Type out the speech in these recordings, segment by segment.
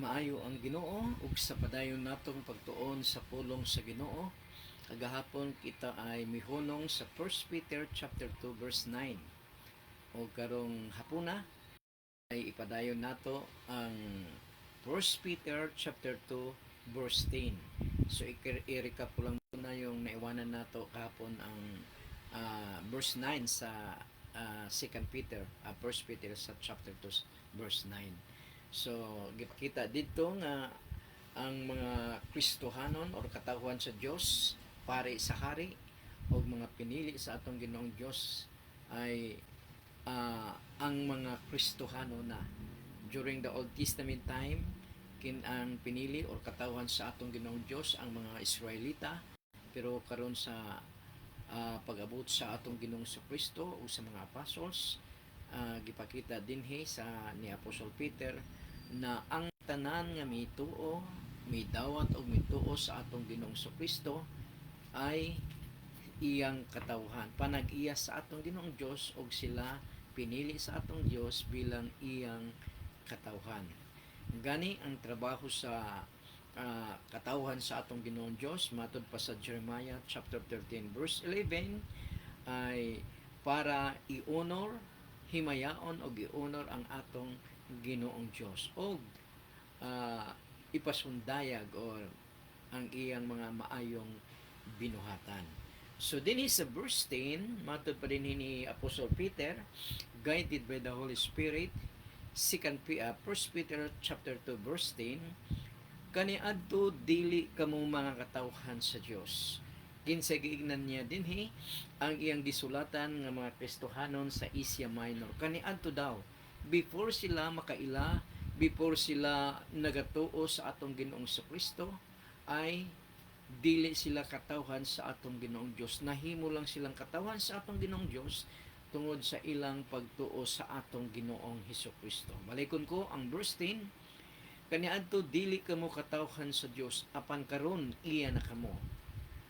Maayo ang Ginoo ug sa padayon natong pagtuon sa pulong sa Ginoo. Kagahapon kita ay mihunong sa 1 Peter chapter 2 verse 9. O karong hapuna ay ipadayon nato ang 1 Peter chapter 2 verse 10. So i-recap ko lang muna yung naiwanan nato kahapon ang verse 9 sa 2 Peter, 1 Peter sa chapter 2 verse 9. So gipakita dito nga ang mga Kristohanon or katawhan sa Dios pare sa hari o mga pinili sa atong Ginoong Dios ay ang mga Kristohano na during the Old Testament time ang pinili or katawhan sa atong Ginoong Dios ang mga Israelita, pero karon sa pag-abot sa atong Ginoong Kristo o sa mga apostles, gipakita dinhi sa ni Apostol Peter na ang tanan nga mituo, midawat og mituo sa atong Ginoong Kristo ay iyang katawhan. Panag-iya sa atong Ginoong Dios og sila pinili sa atong Dios bilang iyang katawhan. Gani ang trabaho sa katawhan sa atong Ginoong Dios matud pa sa Jeremiah chapter 13 verse 11 ay para i-honor, himayaon o i-honor ang atong Ginoong Dios o ipasundayag or ang iyang mga maayong binuhatan. So dinhi sa verse 10, matud pa din ni Apostle Peter, guided by the Holy Spirit, 1 Peter chapter 2 verse 10, kaniadto dili kamo mga katawhan sa Dios. Kinsa giignan niya dinhi ang iyang gisulatan nga mga Kristohanon sa Asia Minor. Kaniadto daw before sila makaila, before sila nagatuo sa atong Ginoong Kristo, ay dili sila katawhan sa atong Ginoong Dios. Nahimo lang silang katawhan sa atong Ginoong Dios tungod sa ilang pagtuo sa atong Ginoong Hesukristo. Balikon ko ang verse 10, kaniadto dili kamo katawhan sa Dios, apan karon iya na kamo.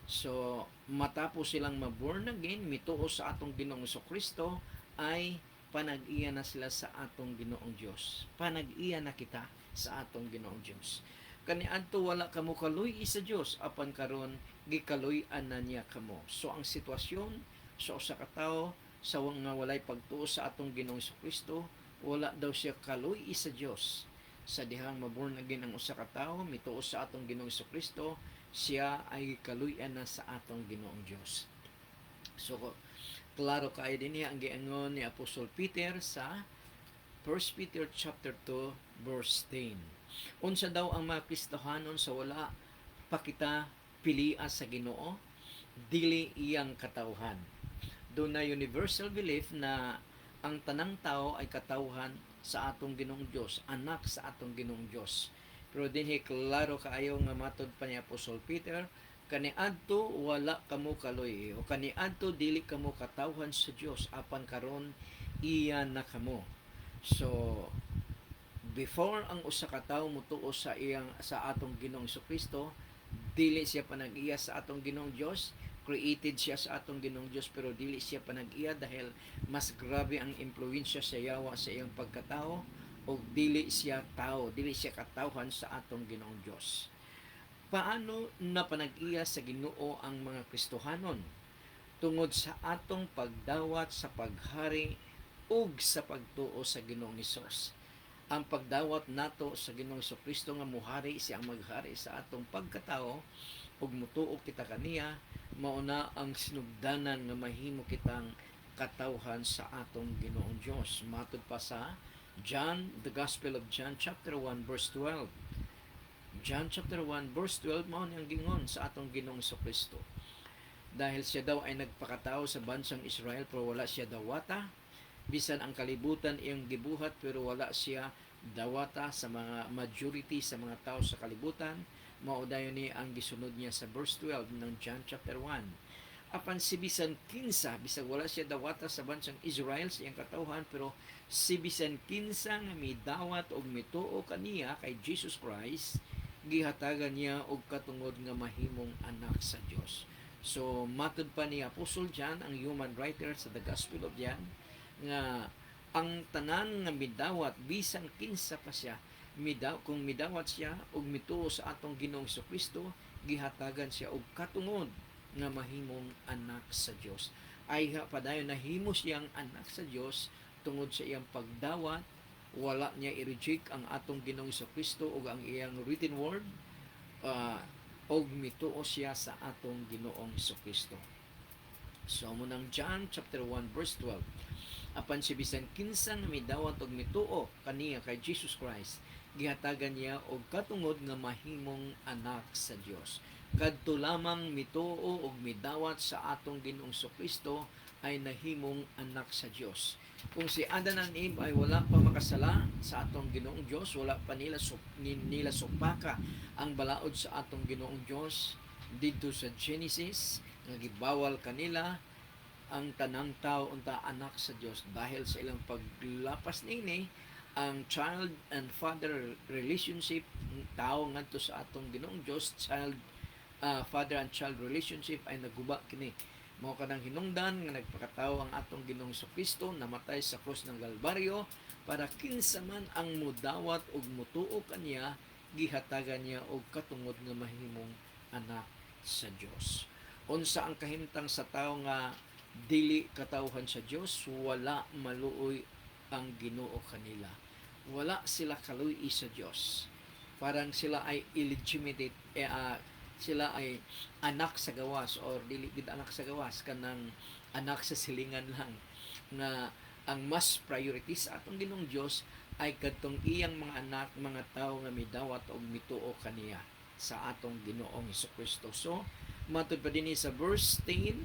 So matapos silang ma-born again, mituo sa atong Ginoong Hesukristo, ay panag-iya na sila sa atong Ginoong Dios. Panag-iya na kita sa atong Ginoong Dios. Kaniadto wala kamo kaluy sa Dios, apan karon gikaluy-an na niya kamo. So ang sitwasyon sa usa ka tawo sa nga walay pagtuo sa atong Ginoong Kristo, wala daw siya kaluy sa Dios. Sa dihang maborn again ang usa ka tawo mituo sa atong Ginoong Kristo, siya ay kaluy-an na sa atong Ginoong Dios. So klaro kay dinhi ang giingon ni Apostol Peter sa 1 Peter chapter 2 verse 10. Unsa daw ang mga Kristohanon sa wala pa kita pilia sa Ginoo, dili iyang katawhan. Doon na universal belief na ang tanang tao ay katawhan sa atong Ginoong Dios, anak sa atong Ginoong Dios. Pero dinhi klaro kaayo nga matod pa ni Apostol Peter, kaniadto wala kamo kaloy o kaniadto dili kamo katawhan sa Dios, apan karon iya na kamo. So before ang usa ka tawo mutuo sa atong Ginoong Kristo, dili siya panag-iya sa atong Ginoong Dios. Created siya sa atong Ginoong Dios, pero dili siya panag-iya dahil mas grabe ang impluwensya sa yawa sa iyang pagkatao, o dili siya tao, dili siya katawhan sa atong Ginoong Dios. Paano na panag-iya sa Ginoo ang mga Kristohanon? Tungod sa atong pagdawat sa paghari ug sa pagtuo sa Ginoong Hesus. Ang pagdawat nato sa Ginoong Kristo nga muhari siya ang maghari sa atong pagkatao ug mutuo kita kaniya, mauna ang sinugdanan nga mahimo kitang katawhan sa atong Ginoong Dios. Matud pa sa John, the Gospel of John chapter 1 verse 12. John chapter 1 verse 12 mao niyang gingon sa atong Ginoong Kristo. Dahil siya daw ay nagpakatao sa bansang Israel pero wala siya dawata, bisan ang kalibutan iyang gibuhat pero wala siya dawata sa mga majority sa mga tao sa kalibutan. Mao dayon ni ang gisunod niya sa verse 12 ng John chapter 1. Apan si bisan kinsa, bisag wala siya dawata sa bansang Israel sa iyang katawhan, pero si bisan kinsa nga midawat og mituo kaniya kay Jesus Christ, gihatagan niya og katungod nga mahimong anak sa Dios. So matud pa ni Apostle John, ang human writer sa the Gospel of John, nga ang tanan nga midawat bisan kinsa pa siya kung midawat siya og mituo sa atong Ginoong Kristo, gihatagan siya og katungod nga mahimong anak sa Dios. Ay padayon nahimo siyang anak sa Dios tungod sa iyang pagdawat, wala niya i-reject ang atong Ginoong Kristo ug ang iyang written word, uh, og mituo siya sa atong Ginoong Kristo. So munang John chapter 1 verse 12, apan si bisan kinsa nga midawat og mituo kaniya kay Jesus Christ, gihatagan niya og katungod nga mahimong anak sa Dios. Kadto lamang mituo og midawat sa atong Ginoong Kristo ay nahimong anak sa Dios. Kung si Adan and Eve ay wala pa makasala sa atong Ginoong Dios, wala pa nila supaka ang balaod sa atong Ginoong Dios didto sa Genesis, nga gibawal kanila ang tanang tao unta anak sa Dios dahil sa ilang paglapas nini ang child and father relationship, tao ngadto sa atong Ginoong Dios, father and child relationship ay naguba kini. Mao kanang hinungdan nga nagpakatao ang atong Ginoong Kristo, namatay sa krus ng Kalbaryo para kinsa man ang mudawat og mutuo kaniya, gihatagan niya og katungod nga mahimong anak sa Dios. Unsa ang kahimtang sa tao nga dili katawhan sa Dios? Wala maluoy ang Ginoo kanila. Wala sila kaluy sa Dios. Parang sila ay illegitimate, sila ay anak sa gawas or dili gid anak sa gawas, kanang anak sa silingan lang, nga ang mas priority sa atong Ginoong Dios ay kadtong iyang mga anak, mga tao nga midawat og mituo kaniya sa atong Ginoong Kristo. So matud pa dinhi sa verse 10,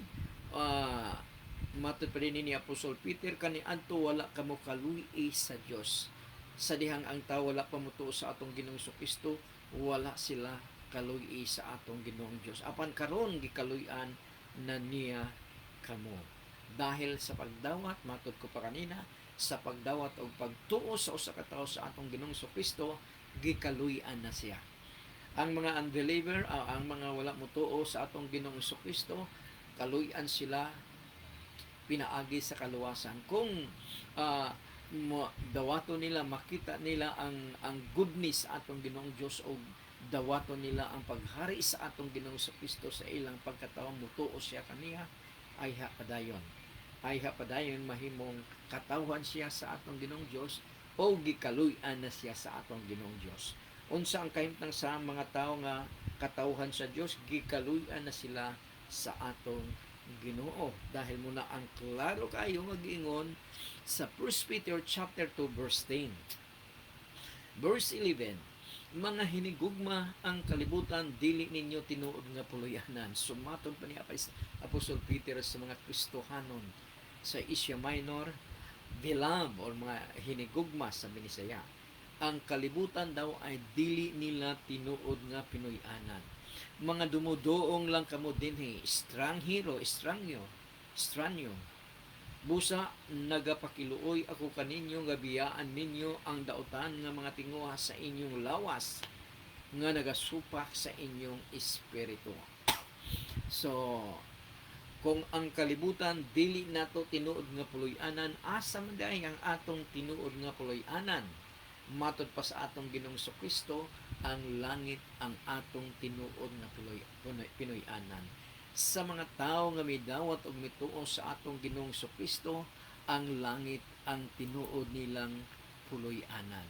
matud pa dinhi ni Apostol Peter, kaniadto wala kamo kaluy sa Dios. Sa dihang ang tao wala pa mutuo sa atong Ginoong Kristo, wala sila kaluy sa atong Ginoong Dios. Apan karon gikaluy-an na niya kamo. Dahil sa pagdawat, matud ko pa kanina, sa pagdawat o pagtuo sa usa ka tawo sa atong Ginoong Kristo, gikaluy-an na siya. Ang mga unbeliever, ang mga wala mutuo sa atong Ginoong Kristo, kaluy-an sila pinaagi sa kaluwasan. Kung dawato nila, makita nila ang goodness sa atong Ginoong Dios o dawato nila ang paghari sa atong Ginoong Kristo sa ilang pagkataon mutuo siya kaniya, ay padayon mahimong katawhan siya sa atong Ginoong Dios o gikaluy-an na siya sa atong Ginoong Dios. Unsa ang kahimtang sa mga tao nga katawhan sa Dios? Gikaluy-an na sila sa atong Ginoo. Dahil muna ang klaro kayo mag-ingon sa 1 Peter chapter 2 verse 10. Verse 11, mga hinigugma ang kalibutan, dili ninyo tinuod nga puloy-anan. Sumatod pa ni Apostol Peter sa mga Kristohanon sa Asia Minor, Bilam or mga hinigugma sa Binisaya. Ang kalibutan daw ay dili nila tinuod nga pinuy-anan. Mga dumudoong lang kamo dinhi, estranghero, estranyo. Busa nagapakiluoy ako kaninyo nga biyaan ninyo ang dautan nga mga tinguha sa inyong lawas nga nagasupak sa inyong espiritu. So, kung ang kalibutan dili nato tinuod nga puloy-anan, asa man dahi ang atong tinuod nga puloy-anan? Matod pa sa atong Ginoong Kristo, ang langit ang atong tinuod nga pinuy-anan. Sa mga tao nga midawat og mituo sa atong Ginoong Kristo, ang langit ang tinuod nilang puloy-anan.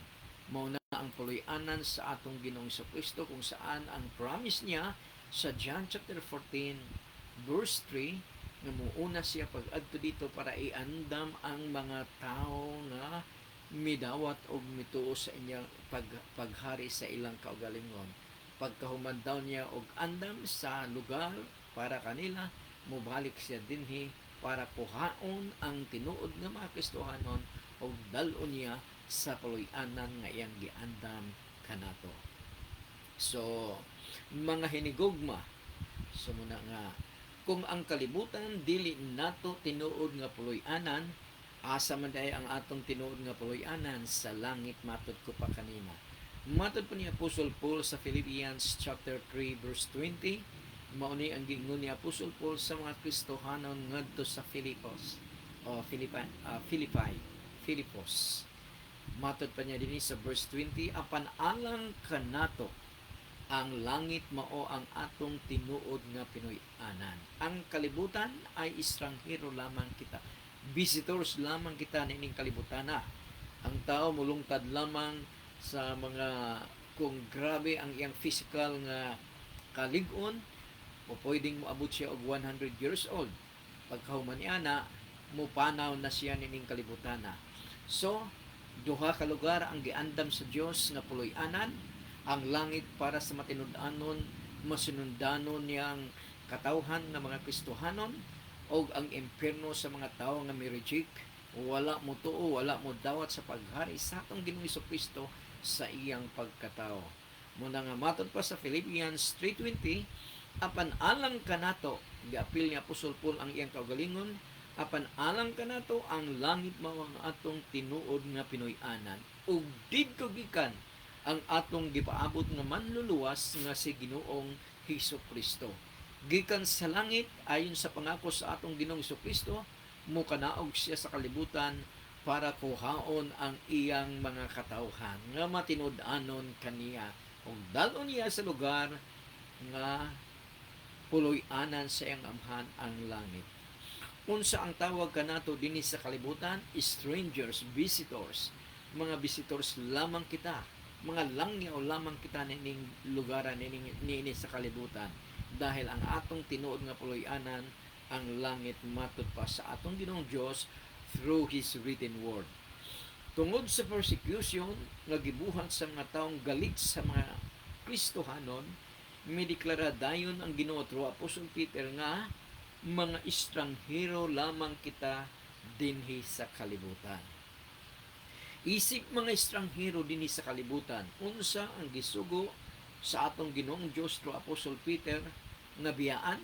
Mao na ang puloy-anan sa atong Ginoong Kristo, kung saan ang promise niya sa John chapter 14 verse 3 nga muuna siya pag-adto dito para iandam ang mga tao nga midawat og mituo sa inyang paghari sa ilang kaugalingon. Pagkahuman daw niya og andam sa lugar para kanila, mubalik siya dinhi para kuhaon ang tinuod nga mga Kristohanon og dal-on niya sa puloy-anan nga iyang giandam kanato. So, mga hinigugma, so muna nga, kung ang kalibutan dili nato tinuod nga puloy-anan, asa man day ang atong tinuod nga puloy-anan? Sa langit, matod ko pa kanina. Matod po ni Apostle Paul sa Philippians chapter 3 verse 20, mauni ang gingon ni Apostle Paul sa mga Kristohanon ngadto sa Filipos. Matod pa niya din sa verse 20, apan alang kanato ang langit mao ang atong tinuod nga Pinoy-anan. Ang kalibutan ay estranghero lamang kita. Visitors lamang kita nining kalibutana. Ang tao mulungtad lamang sa mga kung grabe ang iyang physical nga kalig-on o pwedeng moabot siya og 100 years old. Pagkahuman niya na, mupanaw na siya nining kalibutana. So, duha ka lugar ang giandam sa Dios nga puloy-anan, ang langit para sa matinud-anon, masinundanon niyang katawhan nga mga Kristohanon, o ang impierno sa mga tao nga mirejik, wala mo tuo, wala mo dawat sa paghari sa atong Ginoong Kristo sa iyang pagkatao. Muna nga matod pa sa Philippians 3:20, apan alang kanato, giapil ni Apostol Paul ang iyang kaugalingon, apan alang kanato ang langit mao ang atong tinuod nga Pinoy-anan, ug didto gikan ang atong gipaabot nga manluluwas nga si Ginoong Hesukristo. Gikan sa langit ayon sa pangako sa atong Ginoong Hesukristo, mukanaog siya sa kalibutan para kuhaon ang iyang mga katawhan nga matinud-anon kaniya ug dalon niya sa lugar nga puloy-anan sa iyang amhan ang langit. Unsa ang tawag kanato dinhi sa kalibutan? Strangers, visitors. Mga visitors lamang kita. Mga langyaw lamang kita nining lugaran niini sa kalibutan. Dahil ang atong tinuod nga puloy-anan ang langit matod pa sa atong Ginoong Dios through His written word. Tungod sa persecution nga gibuhat sa mga taong galit sa mga Kristohanon, mideklara dayon ang Ginoo through Apostol Peter nga mga estranghero lamang kita dinhi sa kalibutan. Isip mga estranghero dinhi sa kalibutan, unsa ang gisugo sa atong Ginoong Dios through Apostle Peter nga biyaan?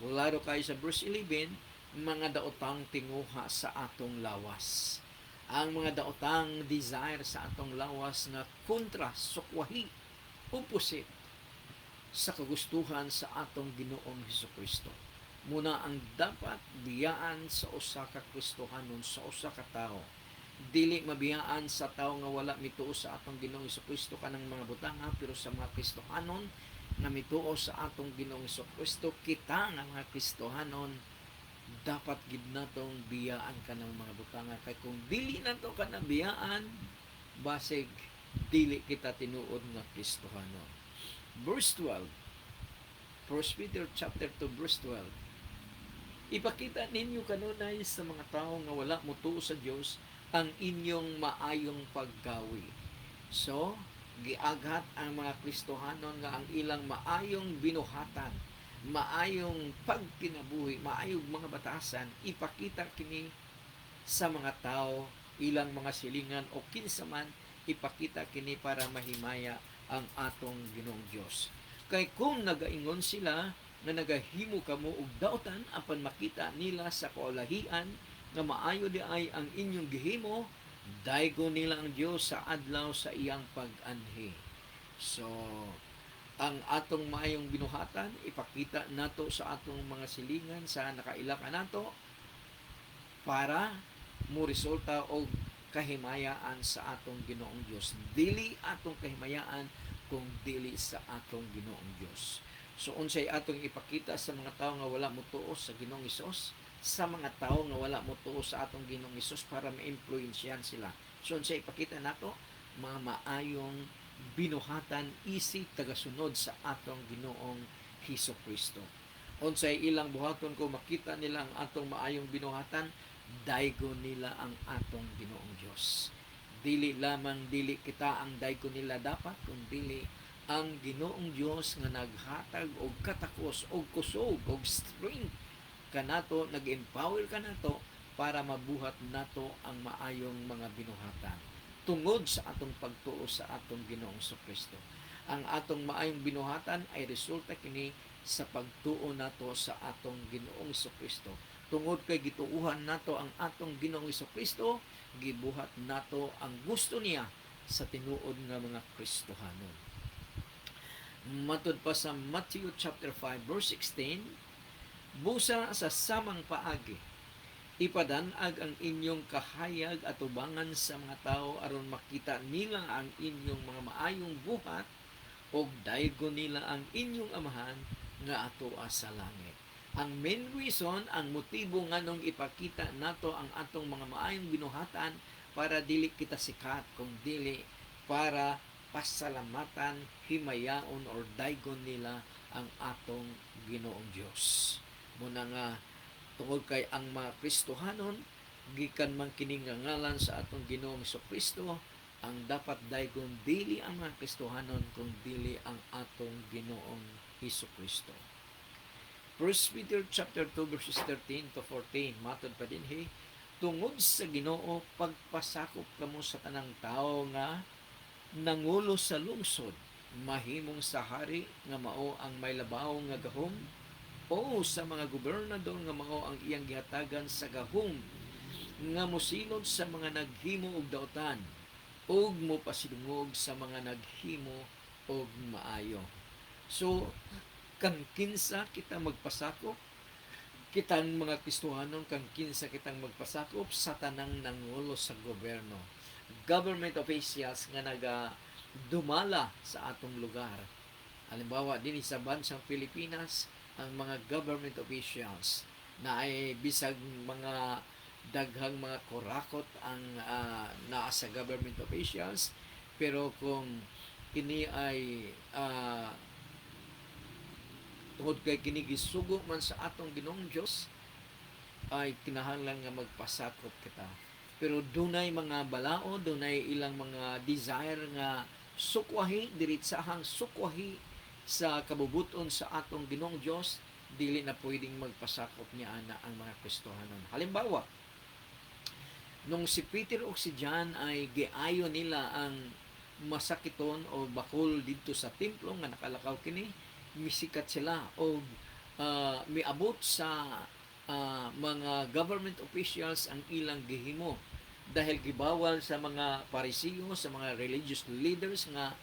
Laro kayo sa verse 11, mga daotang tinguha sa atong lawas. Ang mga daotang desire sa atong lawas nga kontra, sukwahi, opposite sa kagustuhan sa atong Ginoong Hesukristo. Muna ang dapat biyaan sa usa ka Kristohanon, sa usa ka tao. Dili mabiyaan sa tao nga wala mituo sa atong Ginoong Hesukristo kanang mga butanga, pero sa mga Kristohanon na mituo sa atong Ginoong Hesukristo, kita nga mga Kristohanon dapat gid natong biyaan kanang mga butanga, kay kung dili nato kana biyaan, basig dili kita tinuod nga Kristohanon. Verse 12, 1 Peter chapter 2 verse 12. Ipakita ninyo kanunay sa mga tao nga wala motuo sa Dios ang inyong maayong paggawi. So, giaghat ang mga Kristohanon nga ang ilang maayong binuhatan, maayong pagkinabuhi, maayong mga batasan, ipakita kini sa mga tao, ilang mga silingan o kinsaman, ipakita kini para mahimaya ang atong Ginoong Dios. Kay kung nagaingon sila na nagahimo kamo og daotan apan makita nila sa kaulahian nga maayo di ay ang inyong gihimo, daygo nila ang Dios sa adlaw sa iyang pag-anhi. So, ang atong maayong binuhatan ipakita nato sa atong mga silingan sa nakaila nato para mo resulta og kahimayaan sa atong Ginoong Dios. Dili atong kahimayaan kung dili sa atong Ginoong Dios. So unsay atong ipakita sa mga tao nga wala motuo sa Ginoong Hesus, sa mga tao nga wala motuo sa atong Ginoong Hesus para ma-influensyahan sila. So unsay ipakita nato? Mga maayong binuhatan isig tagasunod sa atong Ginoong Hesukristo. Unsay ilang buhaton kung makita nila ang atong maayong binuhatan, daygo nila ang atong Ginoong Dios. Dili kita ang daygo nila dapat, kung dili ang Ginoong Dios nga naghatag og katakos og kusog og strength kanato, nag-empower kanato para mabuhat nato ang maayong mga binuhatan tungod sa atong pagtuo sa atong Ginoong Kristo. Ang atong maayong binuhatan ay resulta kini sa pagtuo nato sa atong Ginoong Kristo. Tungod kay gituuhan nato ang atong Ginoong Kristo, gibuhat nato ang gusto niya sa tinuod nga mga Kristohanon. Matod pa sa Matthew chapter 5 verse 16, busa sa samang paagi Ipadanag ang inyong kahayag at ubangan sa mga tao aron makita nila ang inyong mga maayong buhat o daygon nila ang inyong amahan nga atoa sa langit. Ang main reason, ang motibo nga nung ipakita nato ang atong mga maayong binuhatan para dili kita sikat, kung dili para pasalamatan, himayaon or daygon nila ang atong Ginoong Dios. Muna nga tungod kay ang mga Kristohanon gikan man kining ngalan sa atong Ginoong Kristo, ang dapat daygon dili ang mga Kristohanon kung dili ang atong Ginoong Kristo. 1 Peter chapter 2 verses 13 to 14 matod pa dinhi, tungod sa Ginoo pagpasakop kamo sa tanang tao nga nangulo sa lungsod, mahimong sa hari nga mao ang may labaw nga gahom, o sa mga gobernador nga mao ang iyang gihatagan sa gahom nga mosilod sa mga naghimo og daotan ug mopasidungog sa mga naghimo og maayo. So kang kinsa kita magpasakop, kitang mga Kristohanon, kang kinsa kitang magpasakop sa tanang nangulo sa gobyerno, government officials nga dumala sa atong lugar. Halimbawa din sa bansang Pilipinas, ang mga government officials na ay bisag mga daghang mga kurakot ang naa sa government officials, pero kung kini ay tungod kay kini gisugo man sa atong Ginoong Dios, ay kinahanglan nga magpasakop kita. Pero dunay mga balao, dunay ilang mga desire nga sukwahi, diritsahang sukwahi sa kabubuton sa atong Ginoong Dios, dili na pwedeng magpasakop niya ana ang mga Kristohanon. Halimbawa, nung si Peter o si John ay giayo nila ang masakiton o bakol dito sa templo nga nakalakaw kini, misikat sila o miabot sa mga government officials ang ilang gihimo dahil gibawal sa mga Parisiyo, sa mga religious leaders nga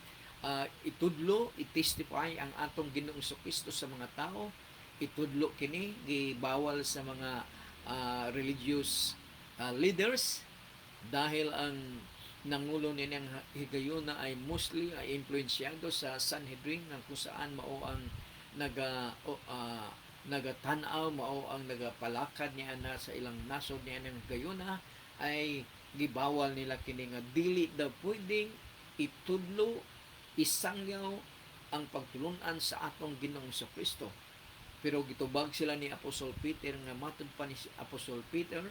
itudlo, i-testify ang atong Ginoong Kristo sa mga tao. Itudlo kini, gibawal sa mga religious leaders dahil ang nangulo niyang higayuna ay mostly ay influensyado sa Sanhedrin ng kung saan mao ang nagatanaw, mao ang nagapalakad niya na sa ilang nasod niya ng gayuna, ay gibawal nila kini nga dili daw pwedeng itudlo, isangyaw ang pagtulunan sa atong Ginoong Kristo. Pero gitubag sila ni Apostol Peter nga matud pa ni Apostol Peter,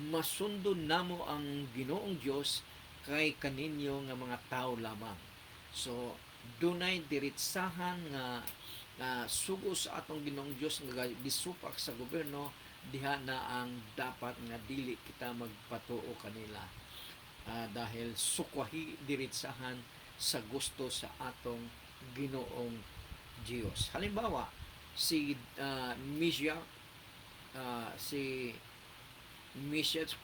masundo namo ang Ginoong Dios kay kaninyo nga mga tao lamang. So dunay diritsahan nga sugo sa atong Ginoong Dios nga gisupak sa gobyerno, diha na ang dapat nga dili kita magpatuo kanila dahil sukwahi diritsahan sa gusto sa atong Ginoong Dios. Halimbawa, si Meshach,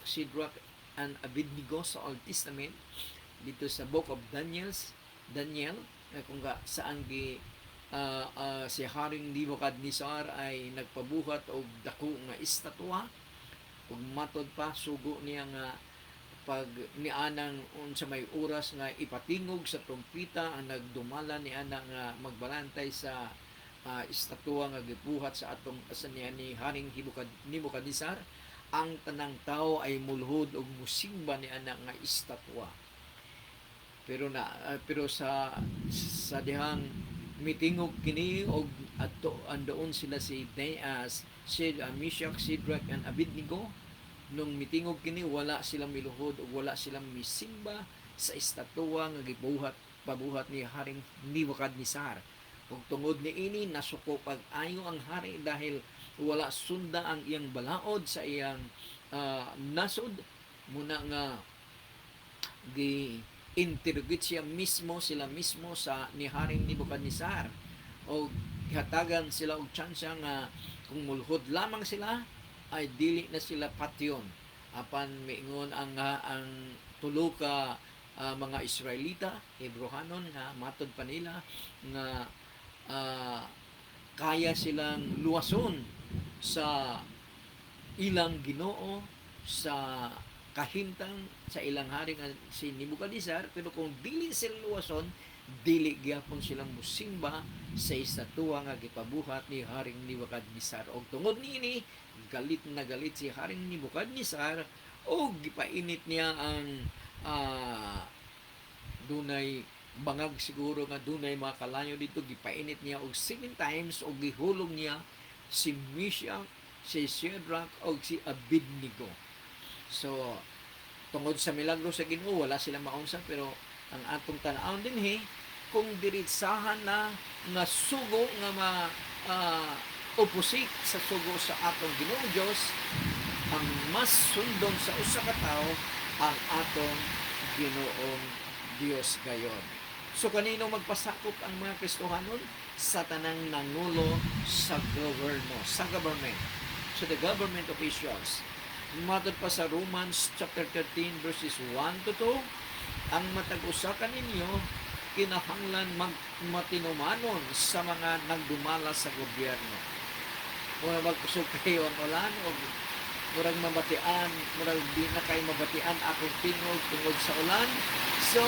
Shadrach, and Abednego sa Old Testament dito sa Book of Daniel kung saan si Haring Nebuchadnezzar ay nagpabuhat og dako nga estatwa ug matod pa sugo niya nga pag nianang unsa may oras nga ipatingog sa trumpeta ang nagdumala ni ana nga magbalantay sa estatwa nga gibuhat sa atong niya ni Haring Nebuchadnezzar, ang tanang tao ay mulhod og musimba ni ana nga estatwa. Pero sa dihang mitingog kini og adto andoon sila si Meshach, Shadrach, and Abednego, nung mitingog kini wala silang miluhod o wala silang misimba sa estatwa nga pabuhat ni Haring Nebuchadnezzar. Ug tungod niini nasuko pag-ayo ang hari dahil wala sunda ang iyang balaod sa iyang nasod. Muna nga gi-interrogate sila mismo sa ni Haring Nebuchadnezzar o gihatagan sila og tsansa nga kung mulhod lamang sila ay dili na sila patyon apan miingon ang tulo ka mga Israelita, Hebrehanon, nga matod pa nila nga kaya silang luwason sa ilang Ginoo sa kahimtang sa ilang hari nga si Nebuchadnezzar, pero kung dili sila luwason, dili gyapon silang musimba sa estatwa nga gipabuhat ni Haring Nebuchadnezzar. Og tungod niini, galit na galit si Haring Nebuchadnezzar o gipainit niya ang dunay bangag siguro nga dunay mga kalayo dito, gipainit niya og 7 times o gihulog niya si Meshach, si Shadrach o si Abednego. So tungod sa milagro sa Ginoo wala sila maunsa, pero ang atong tan-awon dinhi kung diritsahan na nga sugo nga opposite sa sugo sa atong Ginoong Dios, ang mas sundon sa usa ka tawo ang atong Ginoong Dios gayon. So kanino magpasakop ang mga Kristohanon? Sa tanang nangulo sa government. So the government officials. Matod pa sa Romans chapter 13 verses 1 to 2, ang matag-usa kaninyo kinahanglan matinumanon sa mga nagdumala sa gobyerno. Kung magkusog kayo ang ulan o murag mabatian, murag di na kayo mabatian akong tingog tungod sa ulan. So,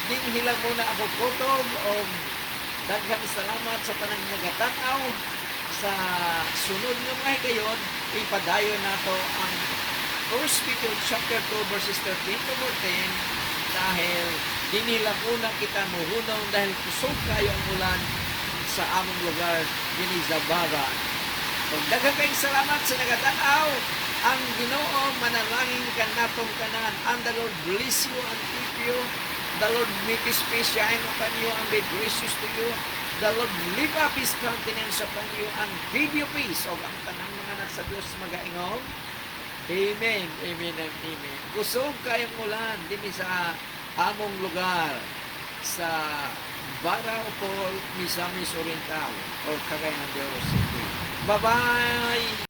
din hilang muna ako kutob o daghang salamat sa tanang nagatanaw. Sa sunod ng mga higayon, ipadayon nato ang 1 Peter chapter 2 verses 13 to 14, dahil din hilang una kita muhunaw dahil kusog kayo ang ulan sa among lugar din Zabara. Kung daghang kayong salamat sa nagatanaw, ang Ginoo manalangin kanatong kanan. And the Lord bless you and keep you. The Lord make His face shine upon you and be gracious to you. The Lord lift up His countenance upon you and give you peace. O ang tanang mga nasa Diyos magaingog. Amen, amen, and amen. Kusog kayong ulan din sa among lugar sa Baraupol, Misamis Oriental o Cagayan de Oro City. Bye-bye!